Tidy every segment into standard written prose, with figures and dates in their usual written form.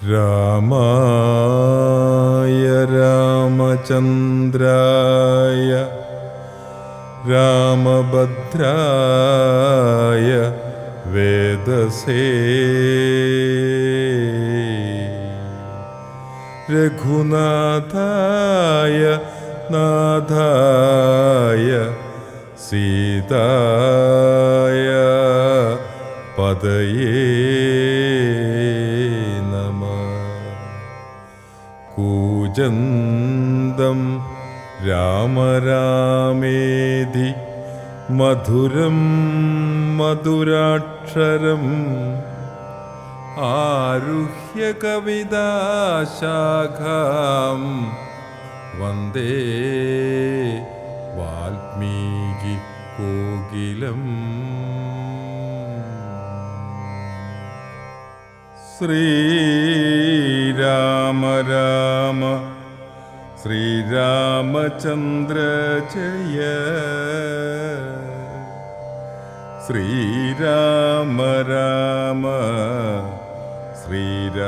രാമായ രാമചന്ദ്രായ രാമഭദ്രായ വേദസേ രഘുനാഥായ നാഥായ സീതായ പദയേ കൂജന്തം രാമ രാമേധി മധുരം മധുരാക്ഷരം ആരുഹ്യ കവിതാശാഖാം വന്ദേ വാൽമീകി കോകിലം. ശ്രീരാമ രാമ ശ്രീരാമചന്ദ്ര ജയ. ശ്രീരാമ രാമ ശ്രീരാമഭദ്ര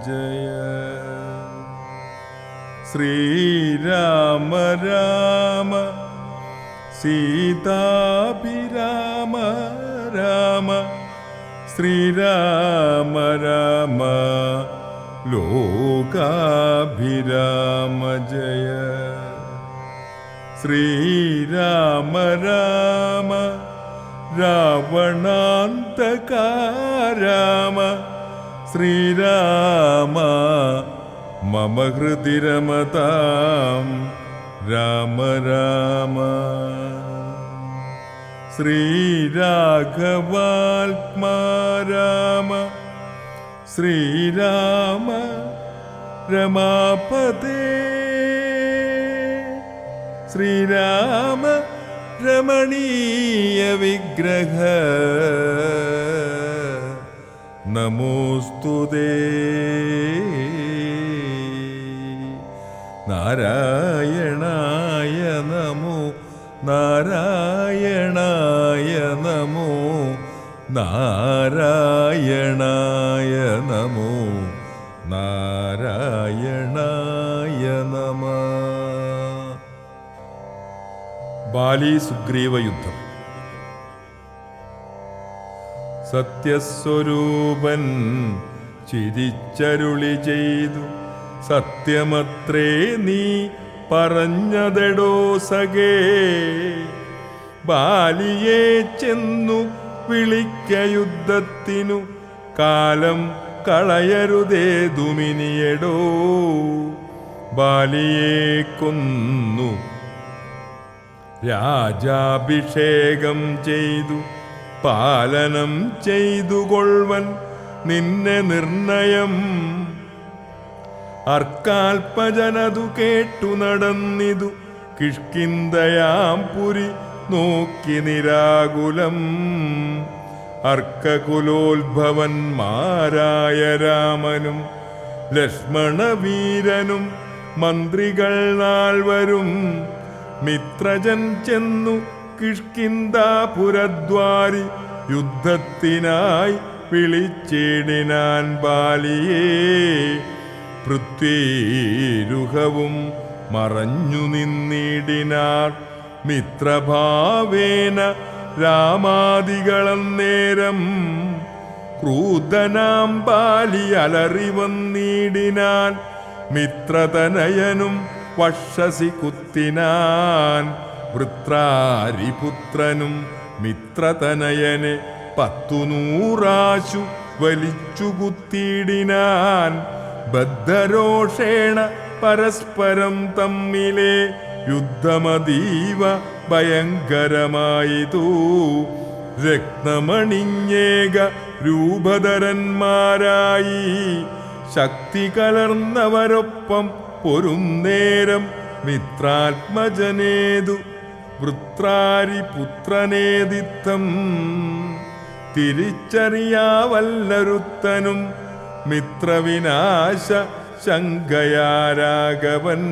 ജയ. ശ്രീരാമ രാമ സീതാഭിരാമ രാമ. ശ്രീരാമ രാമ ലോകാഭിരാമ ജയ. ശ്രീരാമ രാമ രാവണാന്തക രാമ. ശ്രീരാമ മമ ഹൃദി രമതാം രാമ രാമ. ശ്രീരാഘവാത്മാ രാമ. ശ്രീരാമ രമാപദേ. ശ്രീരാമ രമണീയ വിഗ്രഹ നമോസ്തുതേ. നാരായണായ നമോ നാരായണായ നമോ നാരായണായ നമോ നാരായണായ നമ. ബാലി സുഗ്രീവ യുദ്ധം. സത്യസ്വരൂപൻ ചിരിച്ചരുളി ചെയ്തു, സത്യമത്രേ നീ പറഞ്ഞതെടോ സഖേ. ബാലിയെ ചെന്നു വിളിക്ക യുദ്ധത്തിനു, കാലം കളയരുതേതുമിനിയടോ. ബാലിയെ കൊന്നു രാജാഭിഷേകം ചെയ്തു, പാലനം ചെയ്തുകൊള്ളുവൻ നിന്നെ നിർണയം. അർക്കാൽപജനതു കേട്ടു നടന്നിതു, കിഷ്കിന്ധയാം പുരി നോക്കി നിരാകുലം. അർക്കകുലോത്ഭവന്മാരായ രാമനും ലക്ഷ്മണവീരനും മന്ത്രികൾ നാൾവരും മിത്രജൻ ചെന്നു കിഷ്കിന്ധാപുരദ്വാരി യുദ്ധത്തിനായി വിളിച്ചിടിനാൻ ബാലിയേ. പൃഥ്വീരുഹവും മറഞ്ഞു നിന്നിടിനാർ മിത്രഭാവേന രാമാദികളന്നേരം. ക്രൂധനാം ബാലി അലറി വന്നിടിനാൻ, മിത്രതനയനും വക്ഷസി കുത്തിനാൻ. വൃത്രാരിപുത്രനും മിത്രതനയനെ 100 വലിച്ചു കുത്തിയിടിനാൻ. ബദ്ധരോഷേണ പരസ്പരം തമ്മിലെ യുദ്ധമതീവ ഭയങ്കരമായിതു. രത്നമണിഞ്ഞേക രൂപധരന്മാരായി ശക്തി കലർന്നവരൊപ്പം പൊരുന്നേരം മിത്രാത്മജനേതു വൃത്രാരിപുത്രനേതിത്തം. തിരിച്ചറിയാവല്ലരുത്തനും മിത്രവിനാശ ശങ്കയാരാഘവൻ.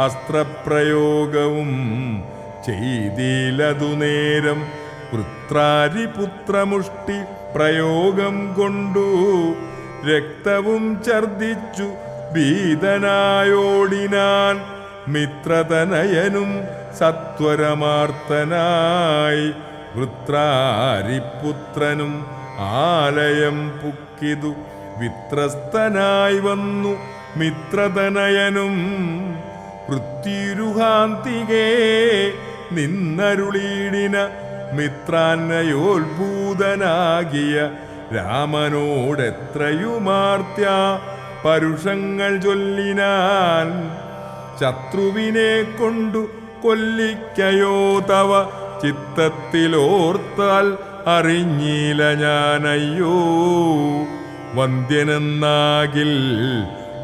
അസ്ത്രപ്രയോഗവും ചെയ്തിലതു നേരം വൃത്രാരിപുത്രമുഷ്ടി പ്രയോഗം കൊണ്ടു രക്തവും ഛർദിച്ചു ഭീതനായോടിനാൻ. മിത്രതനയനും സത്വരമാർത്തനായി വൃത്രാരിപുത്രനും ആലയം പുക്കിതു വിത്രസ്തനായി വന്നു മിത്രതനയനും. വൃത്തിരുഹാന്തികേ നിന്നരുളീടിന മിത്രാന്നയോത്ഭൂതനാകിയ രാമനോടെത്രയുമാർത്യ പരുഷങ്ങൾ ചൊല്ലിനാൻ. ശത്രുവിനെ കൊണ്ടു കൊല്ലിക്കയോ തവ ചിത്തത്തിലോർത്താൽ അറിഞ്ഞില്ല ഞാനയ്യോ. വന്ദ്യനെന്നാകിൽ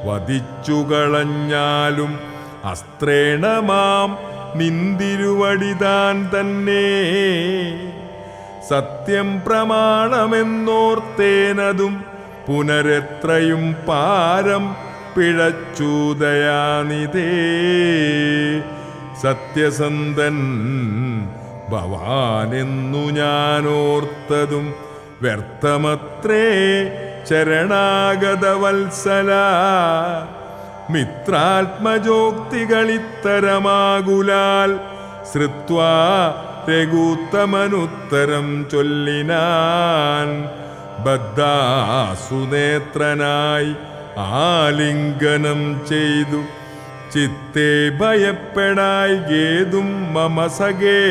വധിച്ചു കളഞ്ഞാലും അസ്ത്രേണമാം നിന്തിരുവടിതാൻ തന്നെ. സത്യം പ്രമാണമെന്നോർത്തേനതും പുനരെത്രയും പാരം പിഴച്ചൂതയാനിതേ. സത്യസന്ധൻ ഭവാനെന്നു ഞാനോർത്തതും വ്യർത്ഥമത്രേ ശരണാഗതവത്സല. മിത്രാത്മജോക്തികളിത്തരമാകുലാൽ ശ്രുത്വാ രഘുത്തമനുത്തരം ചൊല്ലിനാൻ. ബദ്ധാസുനേത്രനായി ആലിംഗനം ചെയ്തു ചിത്തേ ഭയപ്പെടായി ഗേതും മമസകേ.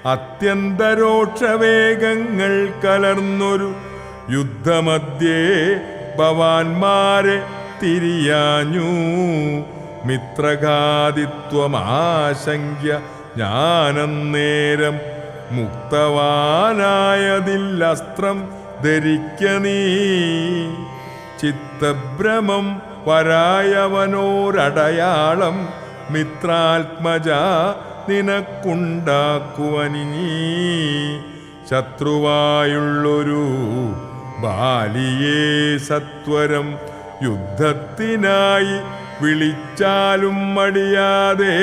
അത്യന്തരോക്ഷവേഗങ്ങൾ കലർന്നൊരു യുദ്ധമധ്യേ ഭവാന്മാരെ തിരിയാഞ്ഞു. മിത്രഘാതിത്വമാശങ്ക്യ ഞാനന്നേരം മുക്തവാനായതില്ലസ്ത്രം ധരിക്ക നീ. ചിത്തഭ്രമം വരായവനോരടയാളം മിത്രാത്മജ നിനക്കുണ്ടാക്കുവനിനീ. ശത്രുവായുള്ളൊരു ബാലിയെ സത്വരം യുദ്ധത്തിനായി വിളിച്ചാലും മടിയാതെ.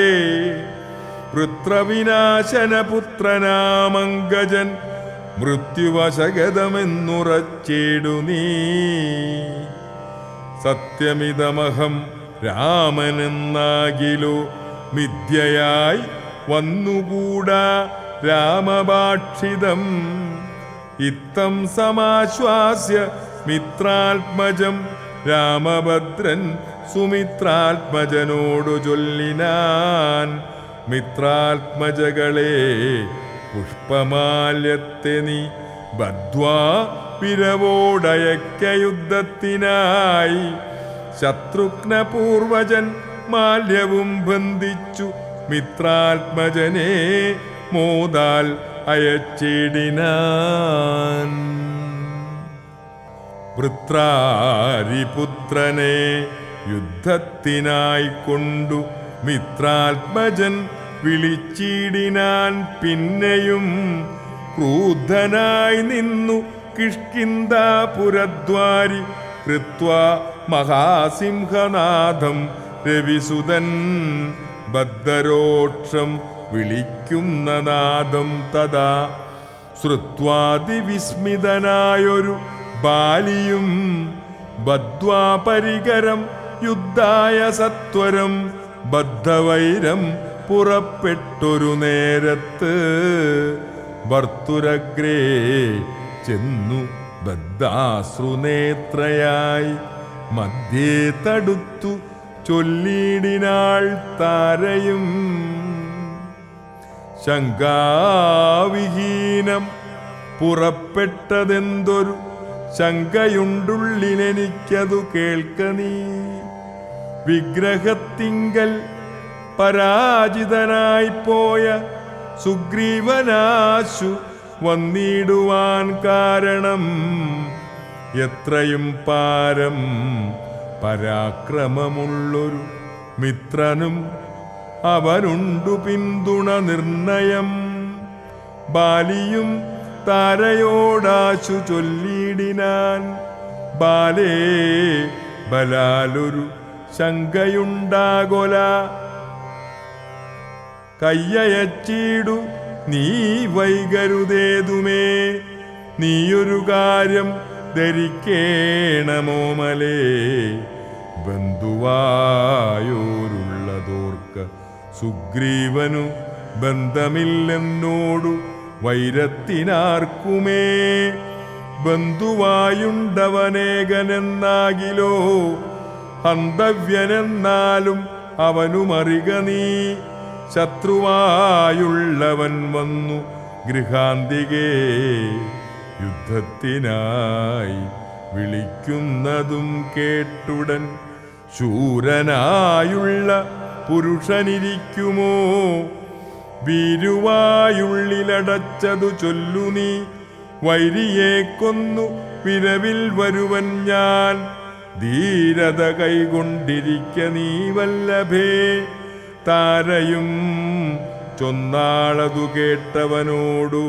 വൃത്രവിനാശനപുത്രനാമങ്കജൻ മൃത്യുവശഗതമെന്നുറച്ചിടു നീ. സത്യമിതമഹം രാമനെന്നാകിലോ മിഥ്യയായി വന്നുകൂടാ രാമഭാക്ഷിതം. ഇത്തം സമാശ്വാസ്യ മിത്രാത്മജം രാമഭദ്രൻ സുമിത്രാത്മജനോടു ചൊല്ലിനാൻ. മിത്രാത്മജകളെ പുഷ്പമാല്യത്തെ നീ ബദ്ധ്വാ വിരവോടയക്ക യുദ്ധത്തിനായി. ശത്രുഘ്നപൂർവജൻ മാല്യവും ബന്ധിച്ചു മിത്രാത്മജനെ മോദാൽ അയച്ചിടിനാൻ. വൃത്രാരിപുത്രനെ യുദ്ധത്തിനായി കൊണ്ടു മിത്രാത്മജൻ വിളിച്ചിടിനാൻ. പിന്നെയും ക്രൂദ്ധനായി നിന്നു കിഷ്കിന്ധാപുരദ്വാരി കൃത്വാ മഹാസിംഹനാഥം രവിസുതൻ. ബദ്ധരോക്ഷം വിളിക്കുന്ന നാദം തഥാ ശ്രുത്വാതിവിസ്മിതനായൊരു ബാലിയും ബദ്ധ്വാ പരികരം യുദ്ധായ സത്വരം. ബദ്ധവൈരം പുറപ്പെട്ടൊരു നേരത്ത് ഭർത്തുരഗ്രേ ചെന്നു ബദ്ധാശ്രുനേത്രയായി മധ്യേ തടുത്തു ചൊല്ലിടിനാൾ താരയും. ശങ്കാവിഹീനം പുറപ്പെട്ടതെന്തൊരു ശങ്കയുണ്ടുള്ളിലെനിക്കതു കേൾക്ക നീ. വിഗ്രഹത്തിങ്കൽ പരാജിതനായി പോയ സുഗ്രീവനാശു വന്നിടുവാൻ കാരണം. എത്രയും പാരം പരാക്രമമുള്ളൊരു മിത്രനും അവനുണ്ടു പിന്തുണ നിർണയം. ബാലിയും താരയോടാശു ചൊല്ലിടിനാൻ. ബാലേ ബലാലൊരു ശങ്കയുണ്ടാകൊല. കയ്യയച്ചിടു നീ വൈകരുതേതുമേ. നീയൊരു കാര്യം ധരിക്കേണമോമലേ, ബന്ധുവായോരുള്ളതോർക്ക സുഗ്രീവനു ബന്ധമില്ലെന്നോടു വൈരത്തിനാർക്കുമേ. ബന്ധുവായുണ്ടവനേകനെന്നാകിലോ ഹന്തവ്യനെന്നാലും അവനുമറിക നീ. ശത്രുവായുള്ളവൻ വന്നു ഗൃഹാന്തികേ യുദ്ധത്തിനായി വിളിക്കുന്നതും കേട്ടുടൻ ശൂരനായുള്ള പുരുഷനിരിക്കുമോ? ഭീരുവായുള്ളിലടച്ചതു ചൊല്ലു നീ, വൈരിയെ കൊന്നു വിരവിൽ വരുവൻ ഞാൻ. ധീരത കൈകൊണ്ടിരിക്ക നീ വല്ലഭേ. താരയും ചൊന്നാളതു കേട്ടവനോടു,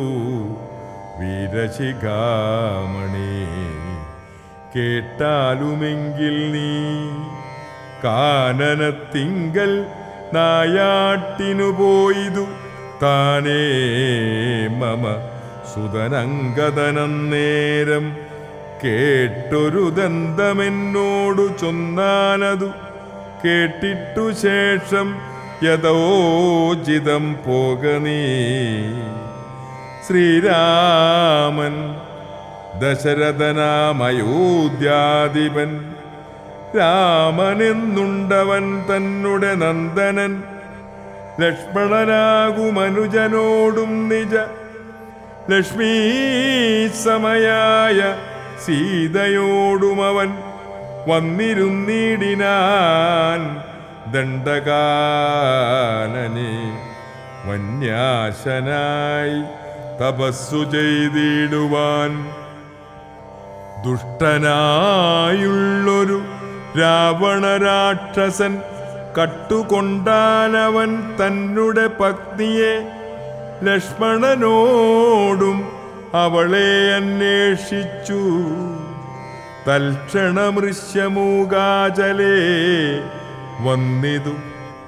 വീരശിഖാമണി കേട്ടാലുമെങ്കിൽ നീ കാനനത്തിങ്കൽ നായാട്ടിനു പോയിതു താനേ മമ സുതനങ്കദനന്നേരം. കേട്ടൊരു ദന്തമെന്നോടു ചൊന്നാനതു കേട്ടിട്ടു ശേഷം യഥോചിതം പോക നീ. ശ്രീരാമൻ ദശരഥനാമയോധ്യാധിപൻ, രാമനെന്നുണ്ടവൻ തന്നെ നന്ദനൻ. ലക്ഷ്മണനാകുമനുജനോടും നിജ ലക്ഷ്മീ സമയായ സീതയോടുമവൻ വന്നിരുന്നിടിനാൻ. ദണ്ഡകാനനെ വന്യാശനായി തപസ്സു ചെയ്തിടുവാൻ. ദുഷ്ടനായുള്ളൊരു രാവണരാക്ഷസൻ കട്ടുകൊണ്ടാനവൻ തന്നെ പത്നിയെ. ലക്ഷ്മണനോടും അവളെ അന്വേഷിച്ചു. തൽക്ഷണമൃശ്യമൂകാചലേ വന്നിതു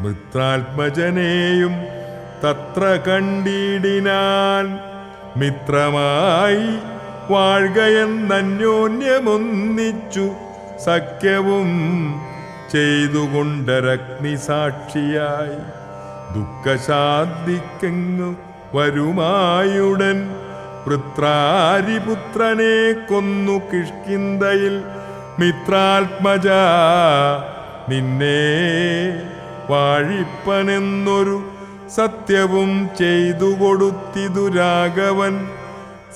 മിത്രാത്മജനെയും തത്ര കണ്ടിടിനാൻ. മിത്രമായി വാഴ്കയെന്നന്യോന്യമൊന്നിച്ചു സഖ്യവും ചെയ്തുകൊണ്ടരഗ്നിസാക്ഷിയായി. ദുഃഖശാന്തിക്കെങ്ങു വരുമായുടൻ വൃത്രാരിപുത്രനെ കൊന്നു കിഷ്കിന്ധയിൽ. മിത്രാത്മജ നിന്നെ വാഴിപ്പനെന്നൊരു സത്യവും ചെയ്തു കൊടുത്തിതു രാഘവൻ.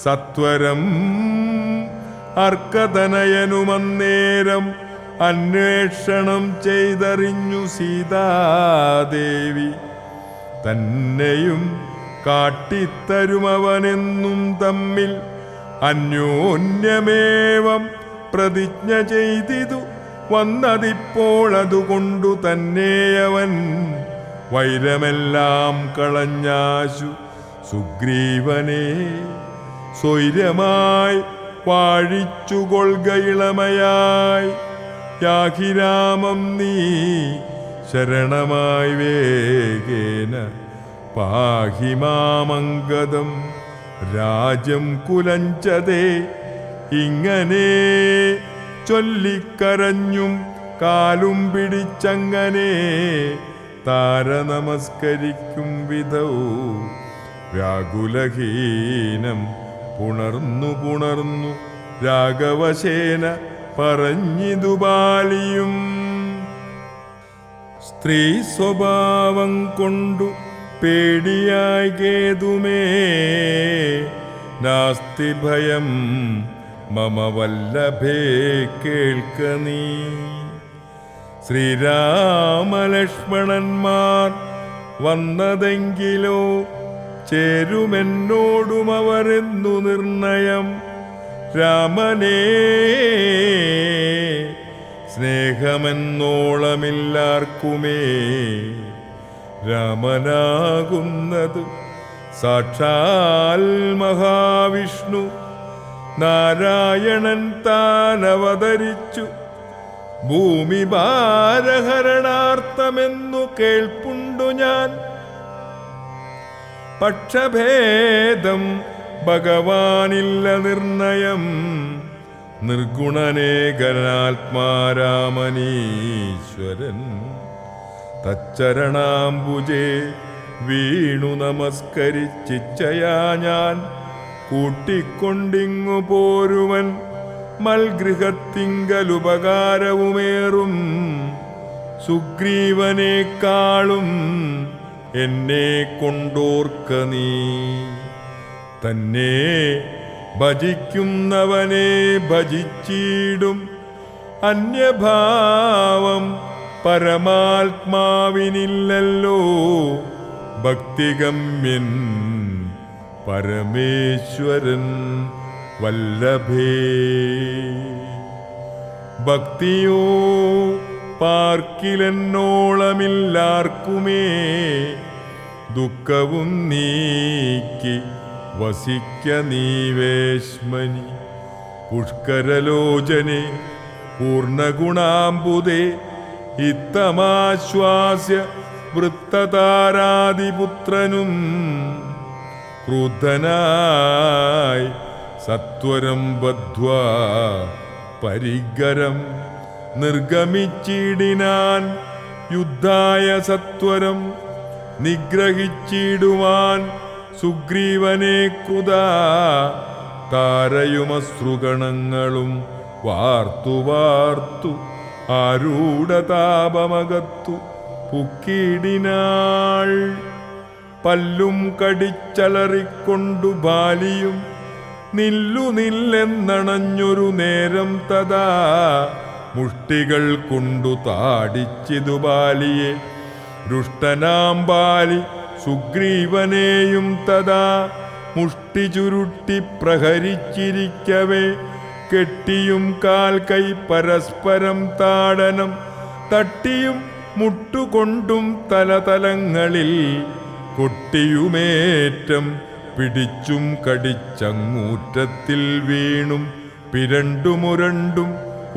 സത്വരം അർക്കതനയനുമന്നേരം അന്വേഷണം ചെയ്തറിഞ്ഞു സീതാദേവി. തന്നെയും കാട്ടിത്തരുമവനെന്നും തമ്മിൽ അന്യോന്യമേവം പ്രതിജ്ഞ ചെയ്തിതു വന്നതിപ്പോൾ. അതുകൊണ്ടു തന്നെയവൻ വൈരമെല്ലാം കളഞ്ഞാശു സുഗ്രീവനെ സ്വൈര്യമായി വാഴിച്ചുകൊള്ളുകയിളമയായി. യാഹിരാമം നീ ശരണമായി വേഗേന പാഹി മാമംഗദം രാജ്യം കുലഞ്ചതേ. ഇങ്ങനെ ചൊല്ലിക്കരഞ്ഞും കാലും പിടിച്ചങ്ങനെ താര നമസ്കരിക്കും വിധൗ വ്യാകുലഹീനം പുണർന്നു രാഘവസേന പറഞ്ഞിതു ബാലിയും. സ്ത്രീ സ്വഭാവം കൊണ്ടു പേടിയായി കേതുമേ നാസ്തി ഭയം മമ വല്ലഭേ കേൾക്ക നീ. ശ്രീരാമലക്ഷ്മണന്മാർ വന്നതെങ്കിലോ ചേരുമെന്നോടും അവരെന്നു നിർണയം. രാമനേ സ്നേഹമെന്നോളമില്ലാർക്കുമേ രാമനാകുന്നത് സാക്ഷാൽ മഹാവിഷ്ണു. നാരായണൻ താൻ അവതരിച്ചു ഭൂമി ഭാരഹരണാർത്ഥമെന്നു കേൾപ്പുണ്ടു ഞാൻ. പക്ഷഭേദം ഭഗവാനില്ല നിർണയം. നിർഗുണനേകനാത്മാരാമനീശ്വരൻ തച്ചരണാംബുജേ വീണു നമസ്കരിച്ചിച്ചയാ ഞാൻ കൂട്ടിക്കൊണ്ടിങ്ങു പോരുവൻ മൽഗൃഹത്തിങ്കലുപകാരവുമേറും സുഗ്രീവനേക്കാളും എന്നെ കൊണ്ടോർക്ക നീ. തന്നെ ഭജിക്കുന്നവനെ ഭജിച്ചിടും അന്യഭാവം പരമാത്മാവിനില്ലല്ലോ. ഭക്തിഗമ്യൻ പരമേശ്വരൻ വല്ലഭേ. ഭക്തിയോ പാർക്കിലെന്നോളമില്ലാർക്കുമേ ദുഃഖവും നീക്കി വസിക്ക നീവേശ്മനി. പുഷ്കരലോചനെ പൂർണ്ണഗുണാംബുദേ ഇത്തമാശ്വാസ്യ വൃത്തതാരാദിപുത്രനും ക്രുദ്ധനായി സത്വരം ബദ്ധ്വാ പരിഗരം നിർഗമിച്ചിടിനാൻ. യുദ്ധായ സത്വരം നിഗ്രഹിച്ചിടുവാൻ സുഗ്രീവനെ കൃതാ. താരയുമശ്രുഗണങ്ങളും വാർത്തു വാർത്തു ആരൂഢതാപമകത്തു പുക്കിടിനാൾ. പല്ലും കടിച്ചലറിക്കൊണ്ടു ബാലിയും നില്ലു നില്ലെന്നണഞ്ഞൊരു നേരം തഥാ മുഷ്ടികൾ കൊണ്ടു താടിച്ചിതു ബാലിയെ. രുഷ്ടനാം ബാലി സുഗ്രീവനെയും തഥാ മുഷ്ടി ചുരുട്ടി പ്രഹരിച്ചിരിക്കവേ കെട്ടിയും കാൽ കൈ പരസ്പരം താടനം തട്ടിയും മുട്ടുകൊണ്ടും തലതലങ്ങളിൽ കൊട്ടിയുമേറ്റം പിടിച്ചും കടിച്ചങ്ങൂറ്റത്തിൽ വീണും പിരണ്ടുമുരണ്ടും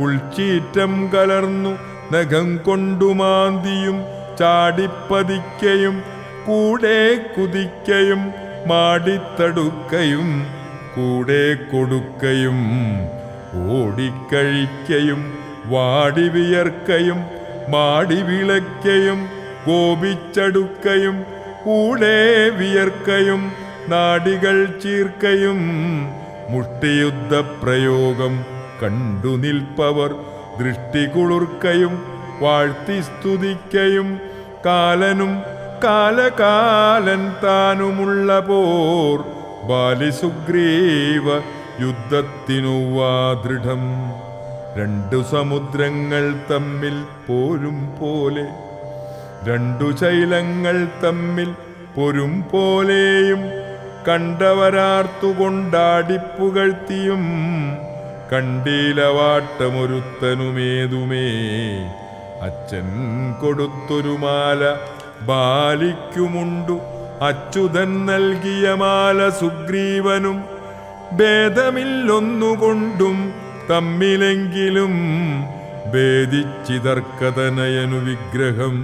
ഉൾച്ചീറ്റം കലർന്നു നഖം കൊണ്ടുമാന്തിയും ചാടിപ്പതിക്കയും കൂടെ കുതിക്കയും മാടിത്തടുക്കയും കൂടെ കൊടുക്കയും ഓടിക്കഴിക്കയും വാടി വിയർക്കയും മാടി വിളക്കയും കോപിച്ചടുക്കയും കൂടെ വിയർക്കയും നാടികൾ ചീർക്കയും മുഷ്ടിയുദ്ധപ്രയോഗം കണ്ടു നിൽപ്പവർ ദൃഷ്ടി കുളിർക്കയും വാഴ്ത്തി സ്തുതിക്കയും കാലനും കാലകാലൻ താനുമുള്ള പോർ ബാലിസുഗ്രീവ യുദ്ധത്തിനുവാ ദൃഢം. രണ്ടു സമുദ്രങ്ങൾ തമ്മിൽ പോരും പോലെ രണ്ടു ശൈലങ്ങൾ തമ്മിൽ പൊരും പോലെയും കണ്ടവരാർത്തുകൊണ്ടാടിപ്പുകഴ്ത്തിയും കണ്ടീലവാട്ടമൊരുത്തനുമേതുമേ. അച്ഛൻ കൊടുത്തൊരു മാല ബാലിക്കുമുണ്ടു അച്യുതൻ നൽകിയ മാല സുഗ്രീവനും. ഭേദമില്ലൊന്നുകൊണ്ടും തമ്മിലെങ്കിലും ഭേദിച്ചിതർക്കതനയനു വിഗ്രഹം.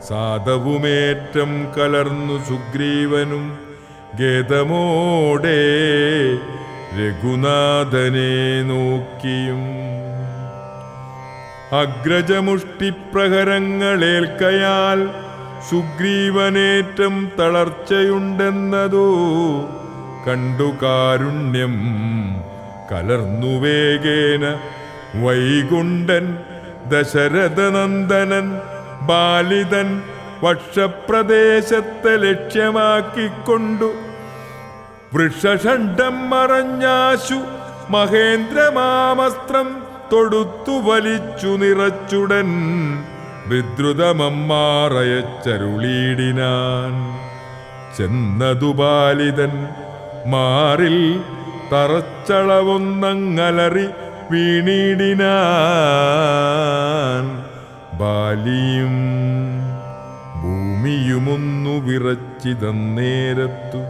സാധവുമേറ്റം കലർന്നു സുഗ്രീവനും ഗേദമോടെ രഘുനാഥനെ നോക്കിയും. അഗ്രജമുഷ്ടിപ്രഹരങ്ങളേൽക്കയാൽ സുഗ്രീവനേറ്റം തളർച്ചയുണ്ടെന്നതോ കണ്ടു കാരുണ്യം കലർന്നു വേഗേന വൈകുണ്ഠൻ ദശരഥനന്ദനൻ ബാലിതൻ വക്ഷപ്രദേശത്തെ ലക്ഷ്യമാക്കിക്കൊണ്ടു വൃഷഷണ്ഡം മറഞ്ഞാശു മഹേന്ദ്രമാമസ്ത്രം തൊടുത്തു വലിച്ചു നിറച്ചുടൻ വിദ്രുതമമ്മാറയച്ചരുളീടിനാൻ. ചെന്നതു ബാലിതൻ മാറിൽ തറച്ചളവൊന്നങ്ങലറി വീണിടിനാൻ. ബാലിയും ഭൂമിയുമൊന്നു വിറച്ചിതന്നേരത്തു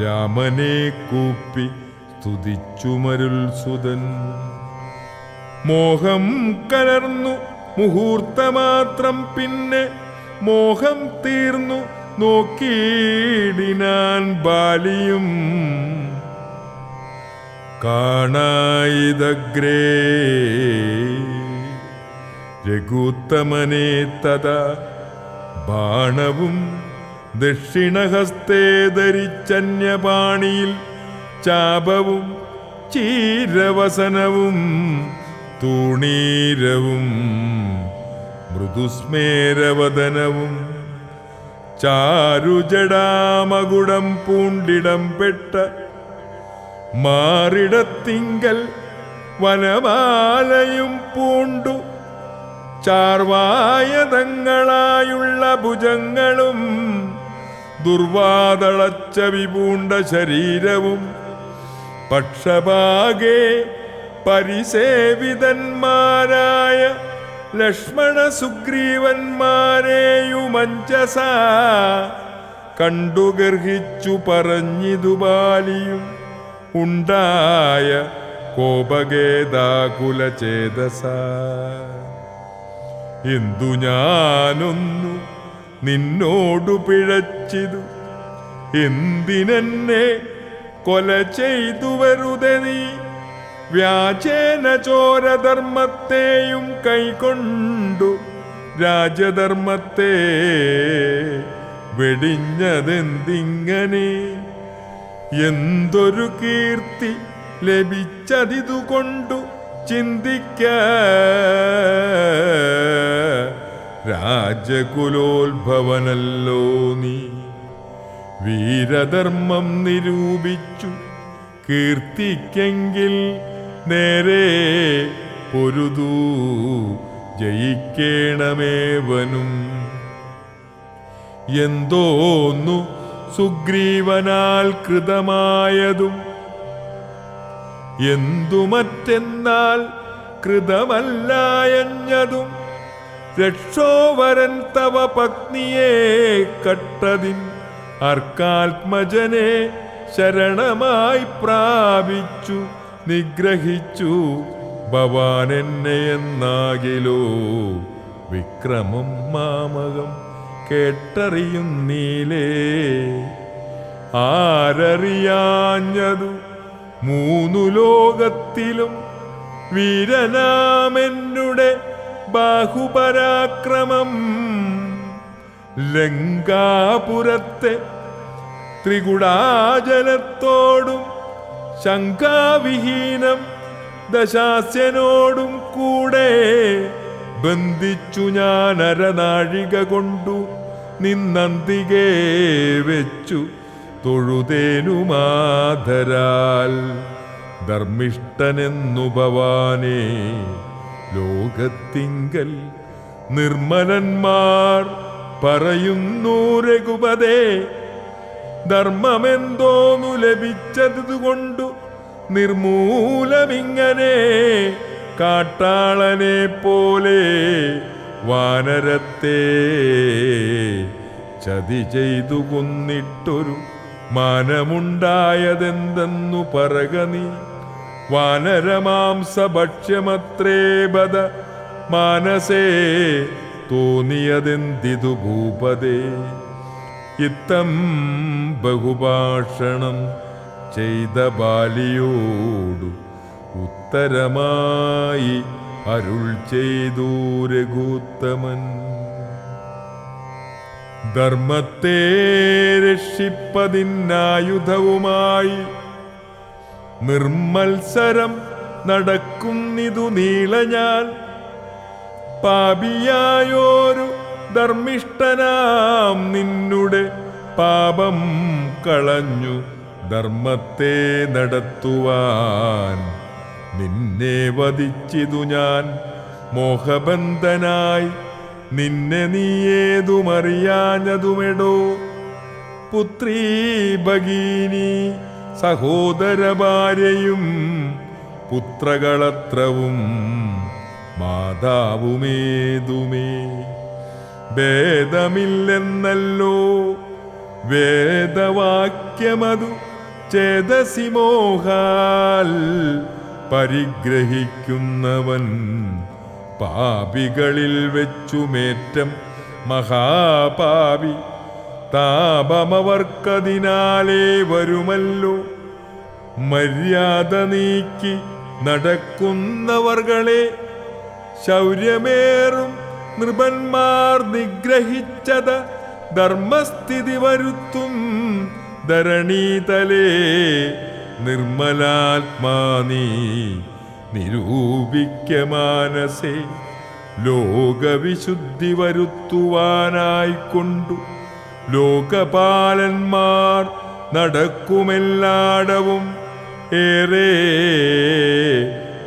രാമനെ കൂപ്പി സ്തുതിച്ചുമരുൾ സുതൻ. മോഹം കലർന്നു മുഹൂർത്തമാത്രം പിന്നെ മോഹം തീർന്നു നോക്കിയിടിനാൻ ബാലിയും കാണായിതഗ്രേ രഘുത്തമനെ തഥാ ബാണവും ദക്ഷിണഹസ്തേ ധരിച്ചന്യപാണിയിൽ ചാപവും ചീരവസനവും തൂണീരവും മൃദുസ്മേരവദനവും ചാരുജടാമകുടം പൂണ്ടിടം പെട്ട മാറിടത്തിങ്കൽ വനമാലയും പൂണ്ടു ചാർവായതങ്ങളായുള്ള ഭുജങ്ങളും ദുർവാതളച്ച വിപൂണ്ട ശരീരവും പക്ഷഭാഗേ പരിസേവിതന്മാരായ ലക്ഷ്മണ സുഗ്രീവന്മാരെയുമഞ്ജസ കണ്ടുഗർഹിച്ചു പറഞ്ഞിതു ബാലിയും ഉണ്ടായ കോപഗേദാകുലചേതസ എന്തു ഞാനൊന്നു നിന്നോടു പിഴച്ചിതു എന്തിനെന്നെ കൊല ചെയ്തു വെറുതെ നീ വ്യാജേന ചോരധർമ്മത്തെയും കൈക്കൊണ്ടു രാജധർമ്മത്തെ വെടിഞ്ഞതെന്തിങ്ങനെ എന്തൊരു കീർത്തി ലഭിച്ചതിതുകൊണ്ടു ചിന്തിക്ക രാജകുലോത്ഭവനല്ലോ നീ വീരധർമ്മം നിരൂപിച്ചു കീർത്തിക്കെങ്കിൽ നേരെ പൊരുതൂ ജയിക്കേണമേവനും എന്തോന്നു സുഗ്രീവനാൽ കൃതമായതും എന്തു മറ്റെന്നാൽ കൃതമല്ലായഞ്ഞതും രക്ഷോവരൻ തവ പത്നിയെ കട്ടതിൻ അർക്കാത്മജനെ ശരണമായി പ്രാപിച്ചു നിഗ്രഹിച്ചു ഭവാൻ എന്നെ എന്നാകിലോ വിക്രമം മാമകം കേട്ടറിയുന്നീലേ ആരറിയാഞ്ഞതു മൂന്നു ലോകത്തിലും വീരനാമെന്നുടെ ബാഹുപരാക്രമം ലങ്കാപുരത്തെ ത്രികുടാചലത്തോടും ശങ്കാവിഹീനം ദശാസ്യനോടും കൂടെ ബന്ധിച്ചു ഞാൻ അരനാഴിക കൊണ്ടു നിന്നന്തികെ വെച്ചു തൊഴുതേനുമാധരാൽ ധർമ്മിഷ്ഠനെന്നു ഭവാനേ ലോകത്തിങ്കൽ നിർമ്മലന്മാർ പറയുന്നു രഘുപതേ ധർമ്മമെന്തോന്നു ലഭിച്ചതുകൊണ്ടു നിർമൂലമിങ്ങനെ കാട്ടാളനെ പോലെ വാനരത്തെ ചതി ചെയ്തു കൊന്നിട്ടൊരു മാനമുണ്ടായതെന്തെന്നു പറക നീ വാനരമാംസഭക്ഷ്യമത്രേ ബദ മാനസേ തോന്നിയതെന്തിതു ഭൂപതേ ഇത്തം ബഹുഭാഷണം ചെയ്ത ബാലിയോടു ഉത്തരമായി അരുൾ ചെയ്തു രഘുത്തമൻ ധർമ്മത്തെ രക്ഷിപ്പതിനായുധവുമായി നിർമ്മത്സരം നടക്കുന്നിതു നീളഞ്ഞാൽ പാപിയായോരു ധർമ്മിഷ്ഠനാം നിന്നുടെ പാപം കളഞ്ഞു ധർമ്മത്തെ നടത്തുവാൻ നിന്നെ വധിച്ചിതു ഞാൻ മോഹബന്ധനായി നിന്നെ നീ ഏതുമറിയാഞ്ഞതുമെടോ പുത്രീ ഭഗീനി സഹോദര ഭാര്യയും പുത്രകളത്രവും മാതാവുമേതുമേ ഭേദമില്ലെന്നല്ലോ വേദവാക്യമതു ചേതസി മോഹാൽ പരിഗ്രഹിക്കുന്നവൻ പാപികളിൽ വെച്ചുമേറ്റം മഹാപാപി താപമവർക്കതിനാലേ വരുമല്ലോ. മര്യാദ നീക്കി നടക്കുന്നവർകളെ ശൗര്യമേറും നൃപന്മാർ നിഗ്രഹിച്ചത ധർമ്മസ്ഥിതി വരുത്തും ധരണീതലേ. നിർമ്മലാത്മാ നീ നിരൂപിക്ക മാനസേ. ലോകവിശുദ്ധി വരുത്തുവാനായിക്കൊണ്ടു ലോകപാലന്മാർ നടക്കുമെല്ലാടവും. ഏറെ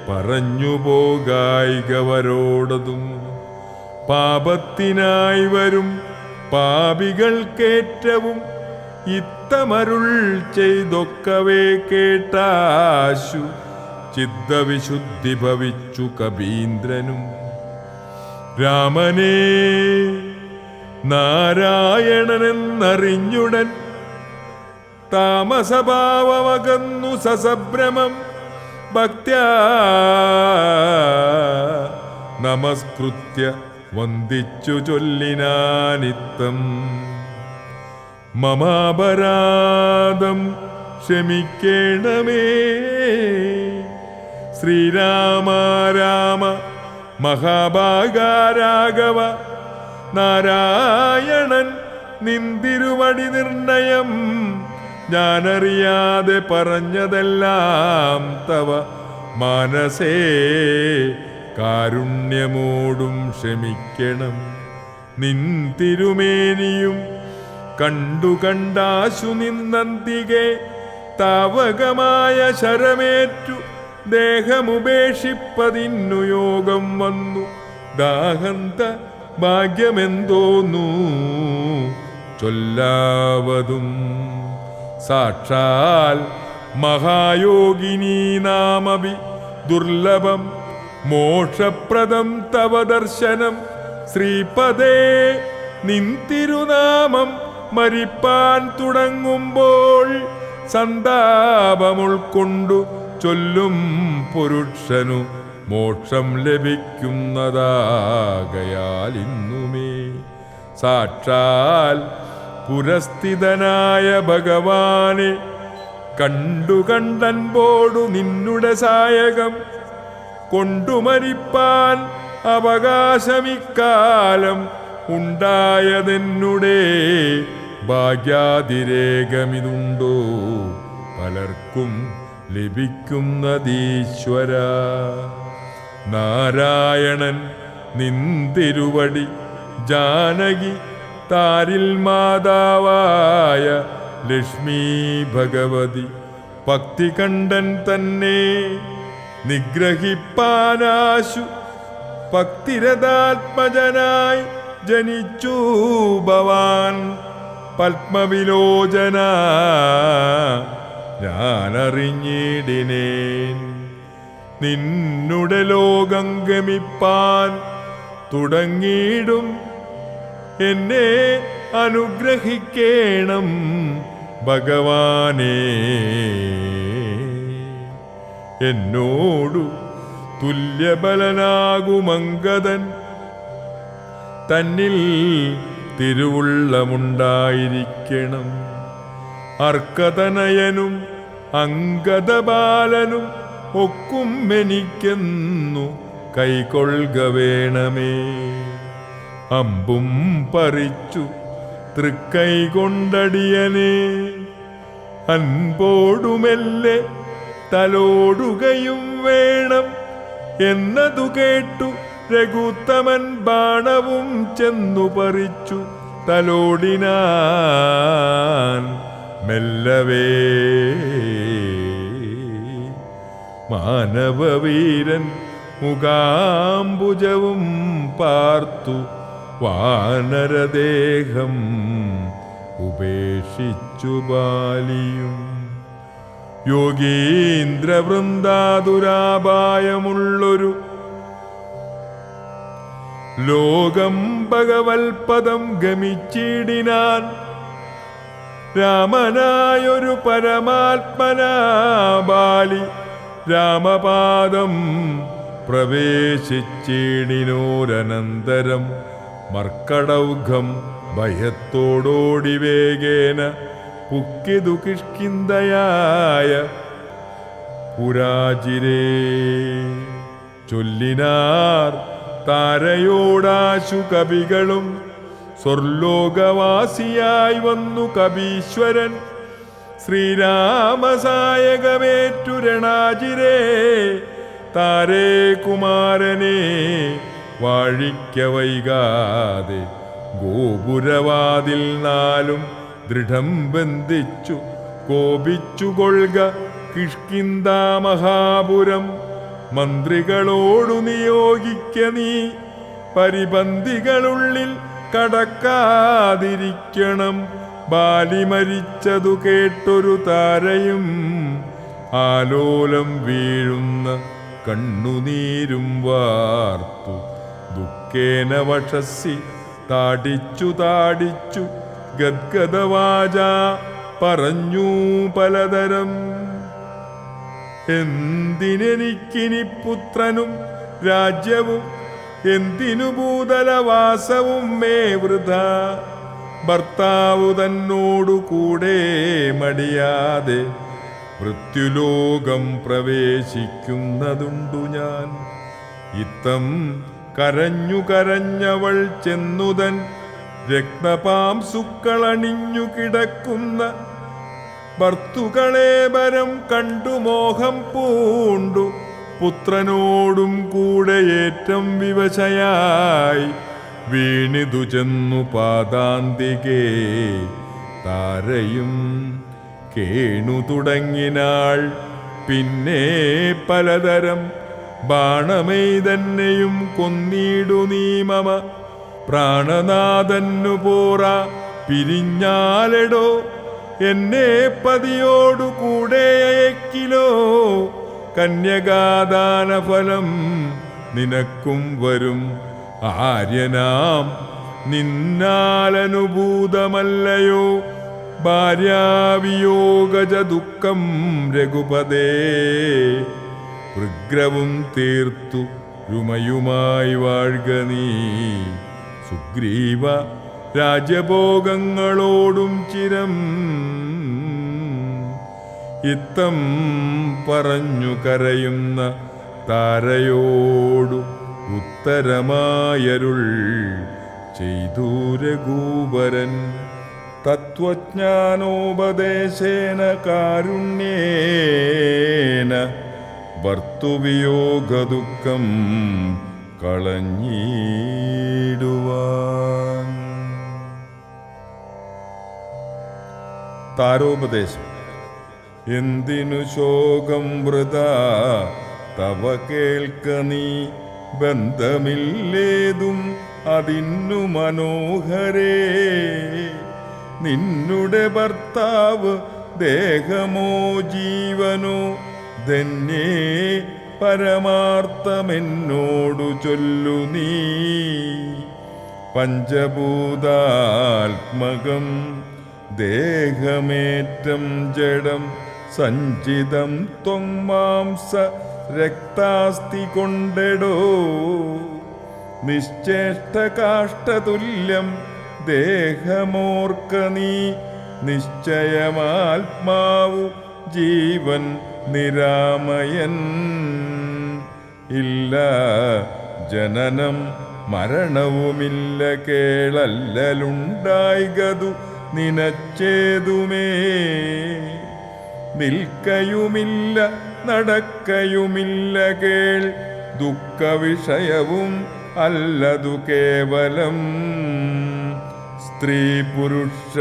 പറഞ്ഞു പോകായികവരോടതും പാപത്തിനായി വരും പാപികൾക്കേറ്റവും ഇത്തമരുൾ ചെയ്തൊക്കവേ കേട്ടാശു ചിത്തവിശുദ്ധി ഭവിച്ചു കബീന്ദ്രനും. രാമനേ നാരായണനെന്നറിഞ്ഞുടൻ താമസഭാവമകന്നു സസഭ്രമം ഭക്ത്യാ നമസ്കൃത്യ വന്ദിച്ചു ചൊല്ലിനാനിത്തം. മമാപരാധം ക്ഷമിക്കേണമേ ശ്രീരാമ രാമ മഹാഭാഗാരാഘവ. നാരായണൻ നിന്തിരുവടി നിർണയം ഞാനറിയാതെ പറഞ്ഞതെല്ലാം തവ മാനസേ കാരുണ്യമോടും ക്ഷമിക്കണം. നിൻ തിരുമേനിയും കണ്ടു കണ്ടാശു നിന്നന്തികെ താവകമായ ശരമേറ്റു ദേഹമുപേക്ഷിപ്പതിന്നു യോഗം വന്നു. ദാഹന്ത ഭാഗ്യമെന്തോന്നു ചൊല്ലാവതും. സാക്ഷാൽ മഹായോഗിനീ നാമഭി ദുർലഭം മോക്ഷപ്രദം തവ ദർശനം. ശ്രീപദേ നിൻ തിരുനാമം മരിപ്പാൻ തുടങ്ങുമ്പോൾ സന്താപമുൾക്കൊണ്ടു ചൊല്ലും പുരുഷനു മോക്ഷം ലഭിക്കുന്നതാകയാൽ ഇന്നുമേ സാക്ഷാൽ പുരസ്ഥിതനായ ഭഗവാനെ കണ്ടു കണ്ടൻപോടു നിന്നുടെ സായകം കൊണ്ടുമരിപ്പാൻ അവകാശമിക്കാലം ഉണ്ടായതെന്നുടെ ഭാഗ്യാതിരേകമിതുണ്ടോ പലർക്കും ലഭിക്കുന്നതീശ്വര. നാരായണൻ നിന്തിരുവടി ജാനകി താരിൽ മാതാവായ ലക്ഷ്മി ഭഗവതി ഭക്തി കണ്ടൻ തന്നെ നിഗ്രഹിപ്പാനാശു ഭക്തിരഥാത്മജനായി ജനിച്ചു ഭവാൻ പത്മവിലോചന ഞാനറിഞ്ഞിടിനേൻ. നിന്നുടെ ലോകം ഗമിപ്പാൻ തുടങ്ങിയിടും എന്നെ അനുഗ്രഹിക്കേണം ഭഗവാനേ. എന്നോടു തുല്യബലനാകുമംഗദൻ തന്നിൽ തിരുവുള്ളമുണ്ടായിരിക്കണം. അർക്കതനയനും അംഗദബാലനും ഒക്കും എനിക്കെന്നു കൈക്കൊള്ളുക വേണമേ. അമ്പും പറിച്ചു തൃക്കൈ കൊണ്ടടിയനെ അൻപോടുമെല്ലെ തലോടുകയും വേണം എന്നതു കേട്ടു രഘുത്തമൻ ബാണവും ചെന്നു പറിച്ചു തലോടിനാൻ മെല്ലവേ. മാനവവീരൻ മുഖാംബുജവും പാർത്തു വാനരദേഹം ഉപേക്ഷിച്ചു ബാലിയും. യോഗീന്ദ്രവൃന്ദാതുരാപായമുള്ളൊരു ലോകം ഭഗവൽപദം ഗമിച്ചിടിനാൻ. രാമനായൊരു പരമാത്മനാ ബാലി രാമപാദം പ്രവേശിച്ചിടിനോരനന്തരം മർക്കടൗഘം ഭയത്തോടോടി വേഗേന പുക്കിതു കിഷ്കിന്ധയായ പുരാജിരേ. ചൊല്ലിനാർ താരയോടാശു കവികളും സ്വർലോകവാസിയായി വന്നു കവീശ്വരൻ ശ്രീരാമസായകമേറ്റു രണാജിരേ. താരേ കുമാരനെ വാഴിക്ക വൈകാതെ ഗോപുരവാതിൽ നാലും ദൃഢം ബന്ധിച്ചു കോപിച്ചു കൊള്ളുക കിഷ്കിന്ധാ മഹാപുരം. മന്ത്രികളോടു നിയോഗിക്ക നീ പരിപന്തികളുള്ളിൽ കടക്കാതിരിക്കണം. ബാലി മരിച്ചതു കേട്ടൊരു താരയും ആലോലം വീഴുന്ന കണ്ണുനീരും വാർത്തു ദുഃഖേന വക്ഷസി താടിച്ചു ഗദ്ഗദവാച പറഞ്ഞു പലതരം. എന്തിനെനിക്കിനി പുത്രനും രാജ്യവും എന്തിനു ഭൂതലവാസവും മേ വൃഥ. ഭർത്താവു തന്നോടു കൂടെ മടിയാതെ മൃത്യുലോകം പ്രവേശിക്കുന്നതുണ്ടു ഞാൻ. ഇത്തം കരഞ്ഞവൾ ചെന്നുതൻ രക്തപാംസുക്കളണിഞ്ഞു കിടക്കുന്ന ഭർത്തുക്കളെ വരം കണ്ടു മോഹം പൂണ്ടു പുത്രനോടും കൂടെ ഏറ്റം വിവശയായി വീണിതു ചെന്നു പാദാന്തികേ. താരയും കേണു തുടങ്ങിനാൾ പിന്നെ പലതരം. ബാണമെയ്തന്നെയും കൊന്നിടു നീ മമ പ്രാണനാഥന്നു പോറ പിരിഞ്ഞാലെടോ. എന്നെ പതിയോടു കൂടെ അയക്കിലോ കന്യകാദാന ഫലം നിനക്കും വരും. ആര്യനാം നിന്നാലനുഭൂതമല്ലയോ ഭാര്യാവിയോഗജ ദുഃഖം രഘുപതേ. വൃഗ്രവും തീർത്തു രുമയുമായി വാഴ്ക നീ സുഗ്രീവ രാജഭോഗങ്ങളോടും ചിരം. ഇത്തം പറഞ്ഞു കരയുന്ന താരയോടു ഉത്തരമായരുൾ ചെയ്തു രഘുവരൻ. തത്വജ്ഞാനോപദേശേന കാരുണ്യേന ഭർത്തുവിയോഗ ദുഃഖം കളഞ്ഞിടുവാൻ. താരോപദേശം. എന്തിനു ശോകം വൃഥാ തവ കേൾക്ക നീ ബന്ധമില്ലേതും അതിന്നു മനോഹരേ. നിന്നുടെ ഭർത്താവ് ദേഹമോ ജീവനോ ധന്യേ പരമാർത്ഥമെന്നോടു ചൊല്ലു നീ. പഞ്ചഭൂതാത്മകം ദേഹമേറ്റം ജഡം സഞ്ചിതം ത്വമാംസ രക്താസ്തി കൊണ്ടെടോ. നിശ്ചേഷ്ടകാഷ്ടതുല്യം ദേഹമോർക്ക നീ നിശ്ചയമാത്മാവു ജീവൻ നിരാമയൻ. ഇല്ല ജനനം മരണവുമില്ല കേളല്ലലുണ്ടായികതു നിനച്ചേതുമേ. നിൽക്കയുമില്ല നടക്കയുമില്ല കേൾ ദുഃഖവിഷയവും അല്ലതു കേവലം. സ്ത്രീ പുരുഷ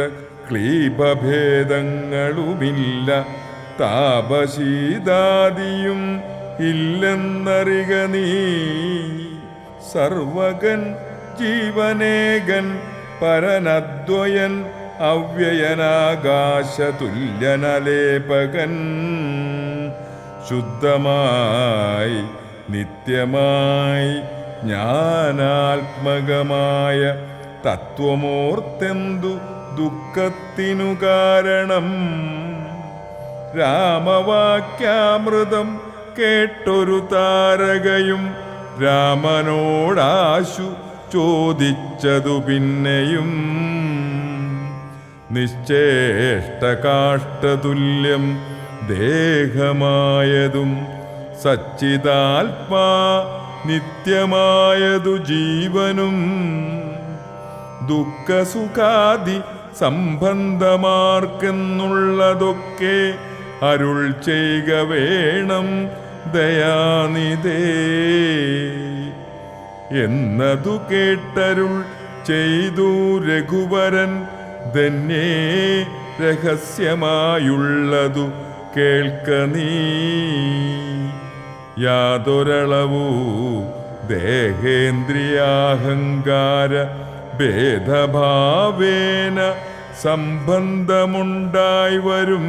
ക്ലീബഭേദങ്ങളുമില്ല താപശീതാദിയും ഇല്ലെന്നറിക നീ. സർവകൻ ജീവനേകൻ പരനദ്വയൻ അവ്യയനാകാശതുല്യനലേപകൻ. ശുദ്ധമായി നിത്യമായി ജ്ഞാനാത്മകമായ തത്വമോർത്തെന്തു ദുഃഖത്തിനു കാരണം. രാമവാക്യാമൃതം കേട്ടൊരു താരകയും രാമനോടാശു ചോദിച്ചതു പിന്നെയും നിശ്ചേഷ്ടകാഷ്ടതുല്യം ദേഹമായതും സച്ചിദാത്മാ നിത്യമായതു ജീവനും ദുഃഖസുഖാദി സംബന്ധമാർക്കെന്നുള്ളതൊക്കെ അരുൾ ചെയ്യുക വേണം ദയാനിധേ എന്നതു കേട്ടരുൾ ചെയ്തു രഘുവരൻ ധന്യേ രഹസ്യമായുള്ളതു കേൾക്ക നീ യാതൊരളവു ദേഹേന്ദ്രിയാഹങ്കാര ഭേദഭാവേന സംബന്ധമുണ്ടായി വരും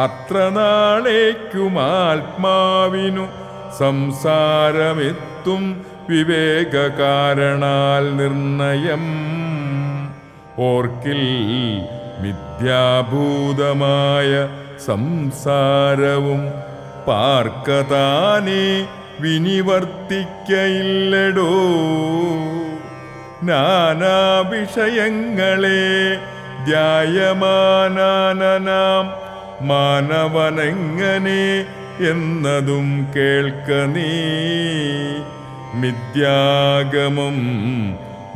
അത്ര നാളേക്കും ആത്മാവിനു സംസാരമെത്തും വിവേകകാരണാൽ നിർണയം ഓർക്കിൽ മിഥ്യാഭൂതമായ സംസാരവും പാർക്കതാനെ വിനിവർത്തിക്കയില്ലടോ നാനാ വിഷയങ്ങളെ ധ്യായമാനാനാം മാനവനെങ്ങനെ എന്നതും കേൾക്ക നീ മിഥ്യാഗമം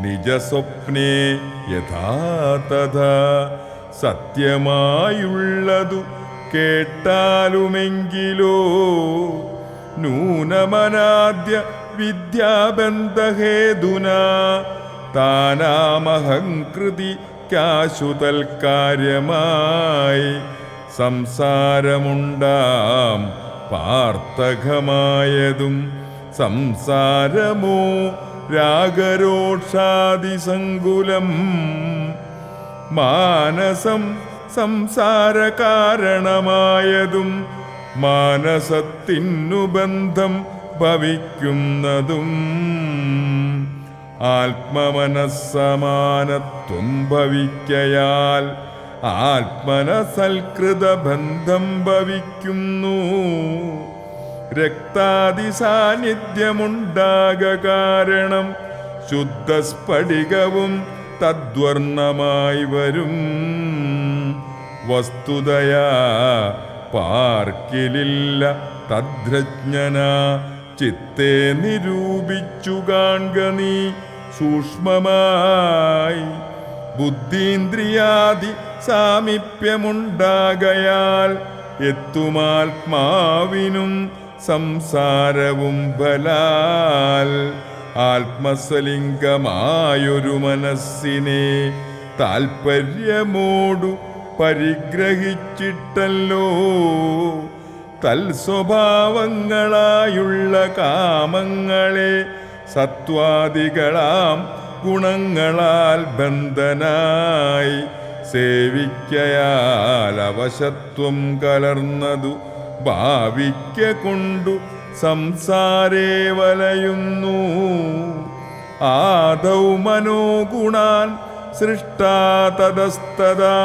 നിജസ്വപ്നേ യഥാ തഥാ സത്യമായുള്ളതു കേട്ടാലുമെങ്കിലോ നൂനമനാദ്യ വിദ്യാബന്ധഹേതുന താനാമഹംകൃതി കാശുതൽക്കാര്യമായി സംസാരമുണ്ടാം പാർത്ഥകമായതും സംസാരമോ രാഗരോഷാദിസങ്കുലം മാനസം സംസാരകാരണമായതും മാനസത്തിനു ബന്ധം ഭവിക്കുന്നതും ആത്മമനസ്സമാനത്വം ഭവിക്കയാൽ ആത്മനസൽകൃതബന്ധം ഭവിക്കുന്നു രക്താദിസാന്നിധ്യമുണ്ടാക കാരണം ശുദ്ധസ്ഫടികവും തദ്വർണ്ണമായി വരും വസ്തുതയാ പാർക്കിലില്ല തദ്രജ്ഞന ചിത്തെ നിരൂപിച്ചു കാൺക നീ സൂക്ഷ്മമായി ബുദ്ധീന്ദ്രിയാദി സാമീപ്യമുണ്ടാകയാൽ എത്തുമാത്മാവിനും സംസാരവും ബലാൽ ആത്മസ്വലിംഗമായൊരു മനസ്സിനെ താൽപര്യമോടു പരിഗ്രഹിച്ചിട്ടല്ലോ തൽസ്വഭാവങ്ങളായുള്ള കാമങ്ങളെ സത്വാദികളാം ഗുണങ്ങളാൽ ബന്ധനായി സേവിക്കയാൽ അവശത്വം കലർന്നതു ഭാവിക്ക കൊണ്ടു സംസാരേ വലയുന്നു ആദൗ മനോഗുണാൻ സൃഷ്ടാ തതസ്തദാ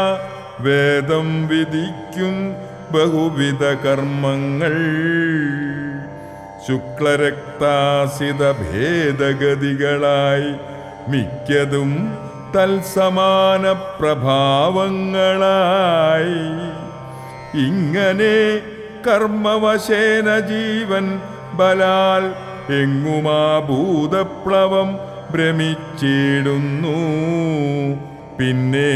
വേദം വിധിക്കും ബഹുവിധ കർമ്മങ്ങൾ ശുക്ലരക്താസിത ഭേദഗതികളായി മിക്കതും തൽസമാന പ്രഭാവങ്ങളായി ഇങ്ങനെ കർമ്മവശേന ജീവൻ ബലാൽ എങ്ങുമാ ഭൂതപ്ലവം ഭ്രമിച്ചിടുന്നു പിന്നെ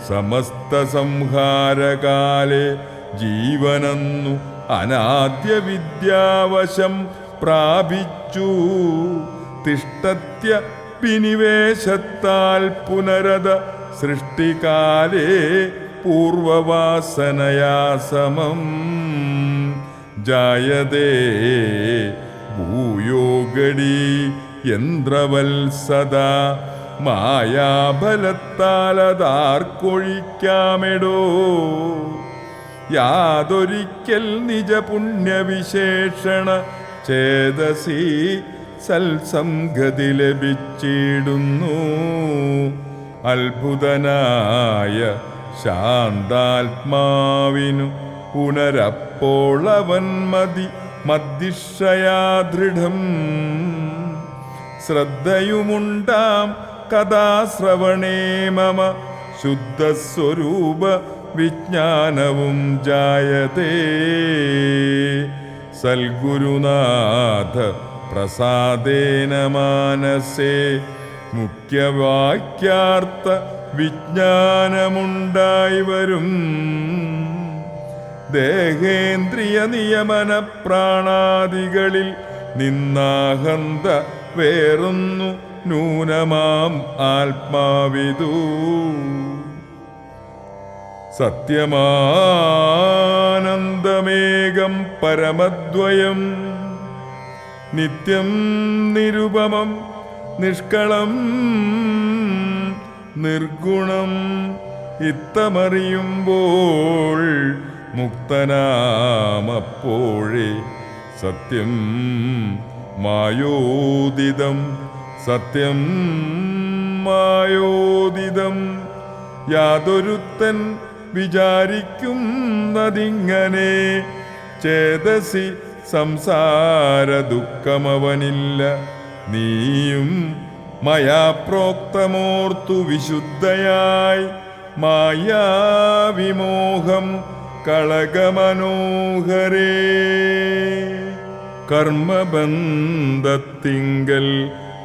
സമസ്ത സംഹാരകാലെ ജീവനന്നു അനാദ്യ വിദ്യാവശം പ്രാപിച്ചു തിഷ്ടത്യ വിനിവേശത്താൽ പുനരത സൃഷ്ടികാലേ പൂർവവാസനയാ സമം ജായതേ ഭൂയോഗടി യന്ത്രവത്സദാ മായാബലത്താലതാർക്കൊഴിക്കാമെടോ യാതൊരിക്കൽ നിജപുണ്യവിശേഷണ ചേതസി സൽസംഗതി ലഭിച്ചിടുന്നു അത്ഭുതനായ ശാന്താത്മാവിനു പുനരപ്പോളവൻ മതി മദ്ദിഷയാ ദൃഢം ശ്രദ്ധയുമുണ്ടാം കഥാശ്രവണേ മമ ശുദ്ധസ്വരൂപ വിജ്ഞാനവും ജായതേ. സൽഗുരുനാഥ പ്രസാദേന മാനസേ മുഖ്യവാക്യാർത്ഥ വിജ്ഞാനമുണ്ടായി വരും. ദേഹേന്ദ്രിയ നിയമന പ്രാണാദികളിൽ നിന്നാഹന്ത വേറൊന്നു നൂനമാം ആത്മാവിദു. സത്യമാനന്ദമേകം പരമദ്വയം നിത്യം നിരുപമം നിഷ്കളം നിർഗുണം. ഇത്തമറിയുമ്പോൾ മുക്തനാമപ്പോഴേ സത്യം മായോദിതം സത്യം മായോദിതം. യാതൊരുത്തൻ വിചാരിക്കുന്നതിങ്ങനെ ചേതസി സംസാര ദുഃഖമവനില്ല. നീയും മയാ പ്രോക്തമോർത്തു വിശുദ്ധയായി മായാവിമോഹം കളകമനോഹരേ. കർമ്മബന്ധത്തിങ്കൽ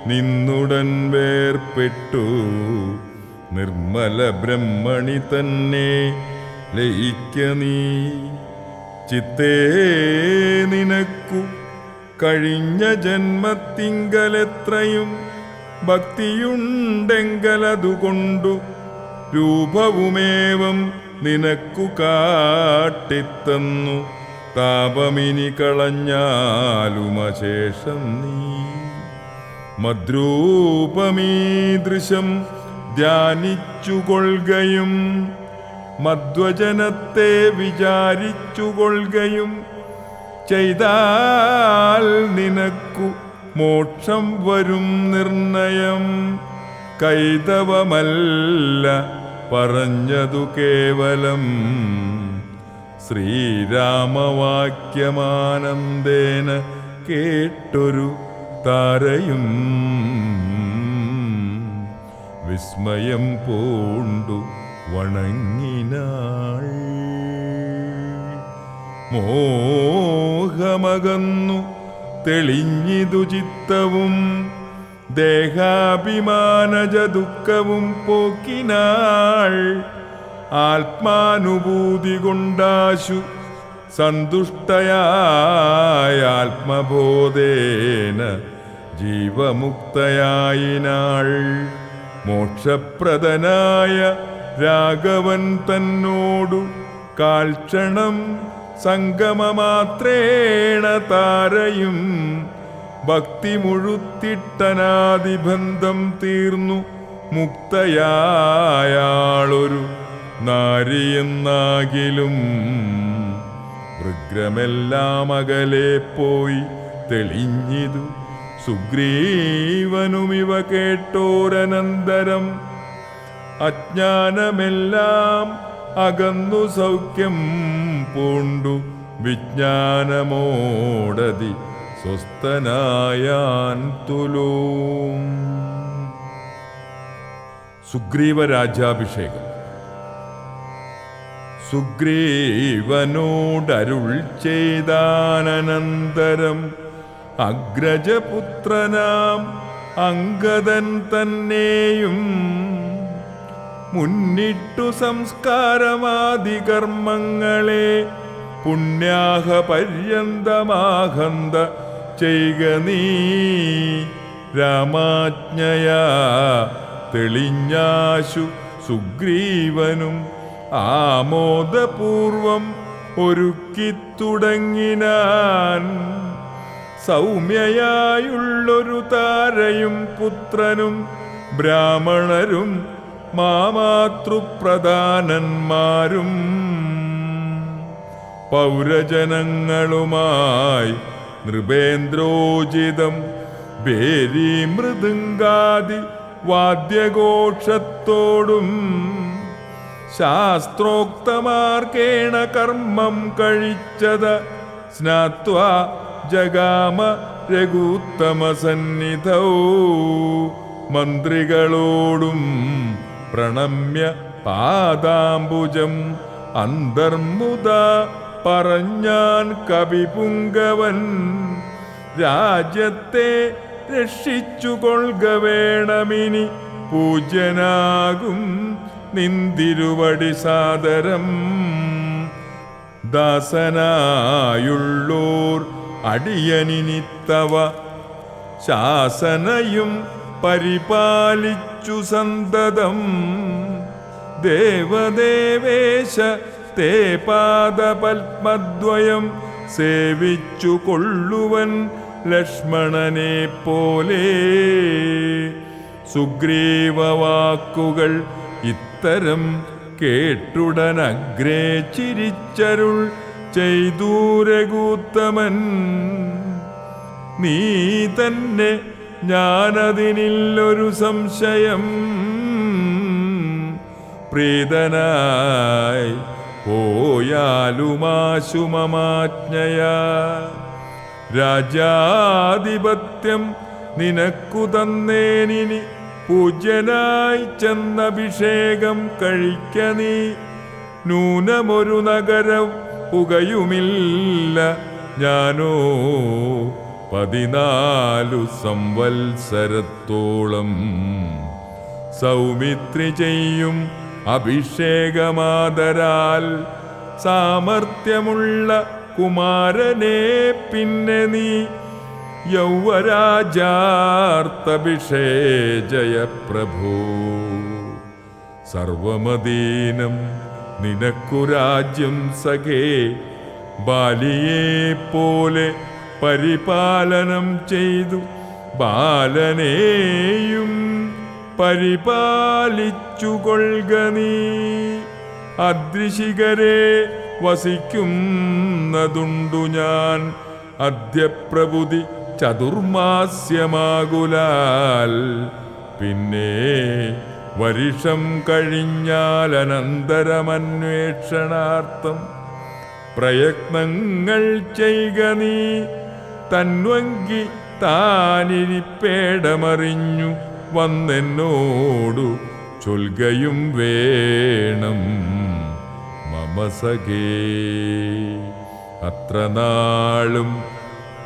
നിന്നുടൻ വേർപ്പെട്ടു നിർമ്മല ബ്രഹ്മണി തന്നെ ലയിക്ക നീ. ചിത്തേ നിനക്കു കഴിഞ്ഞ ജന്മത്തിങ്കലെത്രയും ഭക്തിയുണ്ടെങ്കലതുകൊണ്ടു രൂപവുമേവം നിനക്കു കാട്ടിത്തന്നു. താപമിനി കളഞ്ഞാലുമശേഷം നീ മദ്രൂപമീദൃശം ധ്യാനിച്ചുകൊള്ളുകയും മധ്വജനത്തെ വിചാരിച്ചുകൊള്ളുകയും ചെയ്താൽ നിനക്കു മോക്ഷം വരും നിർണയം. കൈതവമല്ല പറഞ്ഞതു കേവലം ശ്രീരാമവാക്യമാനന്ദേന കേട്ടൊരു താരയും വിസ്മയം പൂണ്ടു വണങ്ങിനാൾ. മോഹമകന്നു തെളിഞ്ഞിതു ചിത്തവും ദേഹാഭിമാനജ ദുഃഖവും പോക്കിനാൾ. ആത്മാനുഭൂതി കൊണ്ടാശു സന്തുഷ്ടയായ ആത്മബോധേന ജീവമുക്തയായിനാൾ. മോക്ഷപ്രദനായ രാഘവൻ തന്നോടു കാൽക്ഷണം സംഗമമാത്രേണ താരയും ഭക്തി മുഴുത്തിട്ടനാദിബന്ധം തീർന്നു മുക്തയായാളൊരു നാരിയെന്നാകിലും വൃഗ്രമെല്ലാം അകലെ പോയി തെളിഞ്ഞിതു. സുഗ്രീവനുമിവ കേട്ടോരനന്തരം അജ്ഞാനമെല്ലാം അകന്നു സൗഖ്യം പൂണ്ടു വിജ്ഞാനമോടതി സ്വസ്ഥനായാൻ തുലോം. സുഗ്രീവ രാജ്യാഭിഷേകം. സുഗ്രീവനോടരുൾ ചെയ്താനന്തരം അഗ്രജപുത്രനാം അംഗദൻ തന്നെയും മുന്നിട്ടു സംസ്കാരമാദികർമ്മങ്ങളെ പുണ്യാഹ പര്യന്തമാഹന്ത ചെയ്ക നീ. രാമാജ്ഞയാ തെളിഞ്ഞാശു സുഗ്രീവനും ആമോദപൂർവം ഒരുക്കിത്തുടങ്ങിനാൻ. സൗമ്യയായുള്ളൊരു താരയും പുത്രനും ബ്രാഹ്മണരും മാമാതൃപ്രധാനന്മാരും പൗരജനങ്ങളുമായി നൃപേന്ദ്രോചിതം ഭേരി മൃദംഗാദി വാദ്യഘോഷത്തോടും ശാസ്ത്രോക്തമാർക്കേണ കർമ്മം കഴിച്ചത് സ്നാത്വാ ജഗാമ രഘുത്തമസന്നിധൗ മന്ത്രികളോടും പ്രണമ്യ പാദാംബുജം അന്തർമുദ പറഞ്ഞാൻ കവിപുങ്കവൻ. രാജ്യത്തെ രക്ഷിച്ചു കൊള്ളുക വേണമിനി പൂജ്യനാകും നിന്തിരുവടി സാദരം. ദാസനായുള്ളോർ അടിയനിനിത്തവ ശാസനയും പരിപാലിച്ചു സന്തതം. ദേവദേവേശ തേ പാദപത്മദ്വയം സേവിച്ചു കൊള്ളുവൻ ലക്ഷ്മണനെ പോലെ. സുഗ്രീവവാക്കുകൾ ഇത്തരം കേട്ടുടനഗ്രേ ചിരിച്ചരുൾ ചെയ്തു രഘുത്തമൻ. നീ തന്നെ ഞാനതിനില്ലൊരു സംശയം. പ്രീതനായി പോയാലുമാശുമമാജ്ഞയാ രാജാധിപത്യം നിനക്കു തന്നേനിനി പൂജ്യനായി ചെന്നഭിഷേകം കഴിക്ക നീ. നൂനമൊരു നഗരം പുകയുമില്ല ഞാനോ 14 സംവത്സരത്തോളം. സൗമിത്രി ചെയ്യും അഭിഷേകമാദരാൽ സാമർത്ഥ്യമുള്ള കുമാരനെ പിന്നെ നീ യൗവരാജാർത്തഭിഷേജയ പ്രഭോ. സർവമദീനം നിനക്കു രാജ്യം സഖേ. ബാലിയെ പോലെ പരിപാലനം ചെയ്തു ബാലനെയും പരിപാലിച്ചു കൊള്ളുക നീ. അദ്രിശിഖരെ വസിക്കുന്നതുണ്ടു ഞാൻ അദ്യപ്രഭുതി ചതുർമാസ്യമാകുലാൽ. പിന്നെ വർഷം കഴിഞ്ഞാൽ അനന്തരമന്വേഷണാർത്ഥം പ്രയത്നങ്ങൾ ചെയ്യുക നീ. തന്വങ്കി താനിരിപ്പേടമറിഞ്ഞു വന്നെന്നോടു ചൊൽകയും വേണം മമ സഖേ. അത്ര നാളും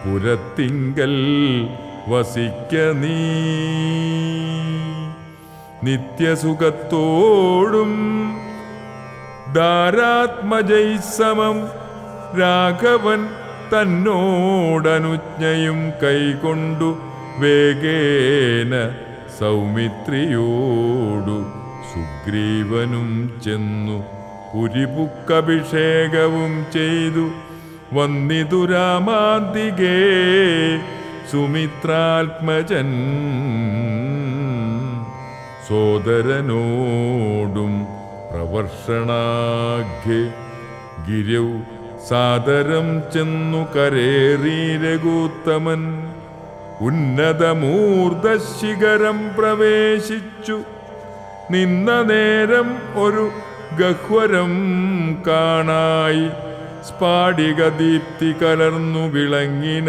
പുരത്തിങ്കൽ വസിക്ക നീ. നിത്യസുഖത്തോടും ധാരാത്മജൈസമം രാഘവൻ തന്നോടനുജ്ഞയും കൈകൊണ്ടു വേഗേന സൗമിത്രിയോടു സുഗ്രീവനും ചെന്നു പുരിപുക്കഭിഷേകവും ചെയ്തു വന്നിതു രാമാന്തികേ സുമിത്രാത്മജൻ. സോദരനോടും പ്രവർഷണാഘ്യേ ഗിരൗ സാദരം ചെന്നു കരേറി രഘുത്തമൻ. ഉന്നതമൂർധശിഖരം പ്രവേശിച്ചു നിന്ന നേരം ഒരു ഗഹ്വരം കാണായി. സ്ഫാടിക ദീപ്തി കലർന്നു വിളങ്ങിന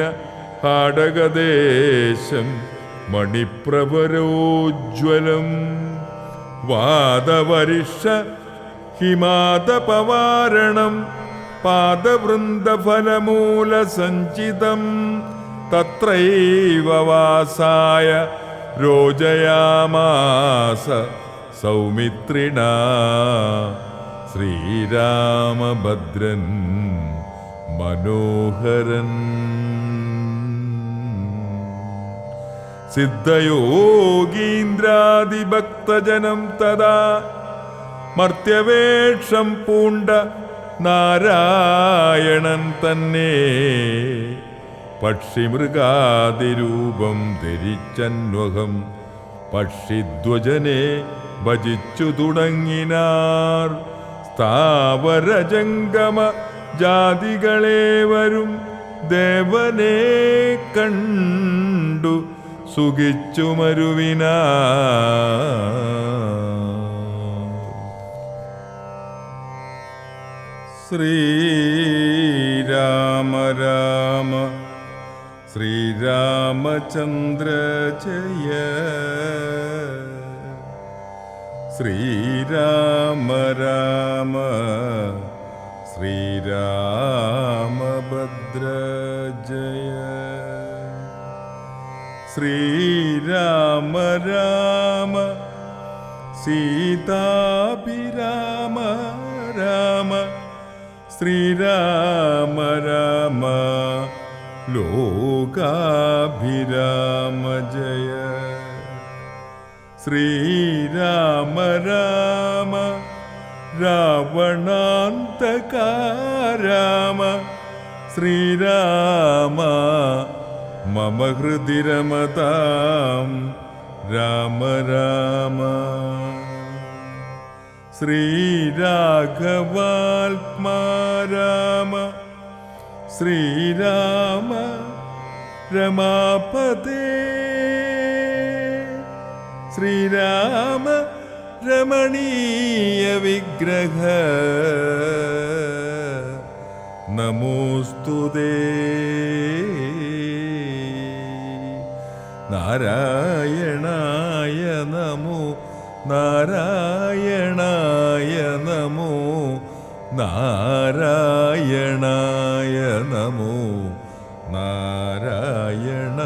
ഹാടകദേശം മണിപ്രഭരോജ്വലം. വാദവരിഷ ഹിമാതപവാരണം പാദവൃന്ദഫലമൂലസഞ്ചിതം. തത്രൈവ വാസായ രോചയാമാസ സൗമിത്രിണാ ശ്രീരാമഭദ്രൻ മനോഹരൻ. സിദ്ധയോഗീന്ദ്രാദിഭക്തജനം തഥാ മർത്യവേഷം പൂണ്ട നാരായണൻ തന്നെ പക്ഷിമൃഗാതിരൂപം ധരിച്ചന്വഹം പക്ഷിധ്വജനെ ഭജിച്ചു തുടങ്ങിനാർ. സ്ഥാവരജംഗമ ജാതികളേവരും ദേവനെ കണ്ടു സുഖിച്ചു മരുവിനാർ. ശ്രീരാമ രാമ ശ്രീരാമചന്ദ്ര ജയ ശ്രീരാമ രാമ ശ്രീരാമഭദ്ര ജയ ശ്രീരാമ രാമ സീതാഭിരാമ രാമ ശ്രീരാമ രാമ ലോകാഭിരാമ ജയ ശ്രീരാമ രാമ രാവണാന്തക രാമ ശ്രീരാമ മമ ഹൃദി രമതാം രാമ രാമ ശ്രീരാഘവാത്മാ രാമ ശ്രീരാമ രമാപദേ ശ്രീരാമ രമണീയ വിഗ്രഹ നമോസ്തുതേ നാരായണായ നമോ നാരായണായ നമോ നാരായണായ നമോ നാരായണ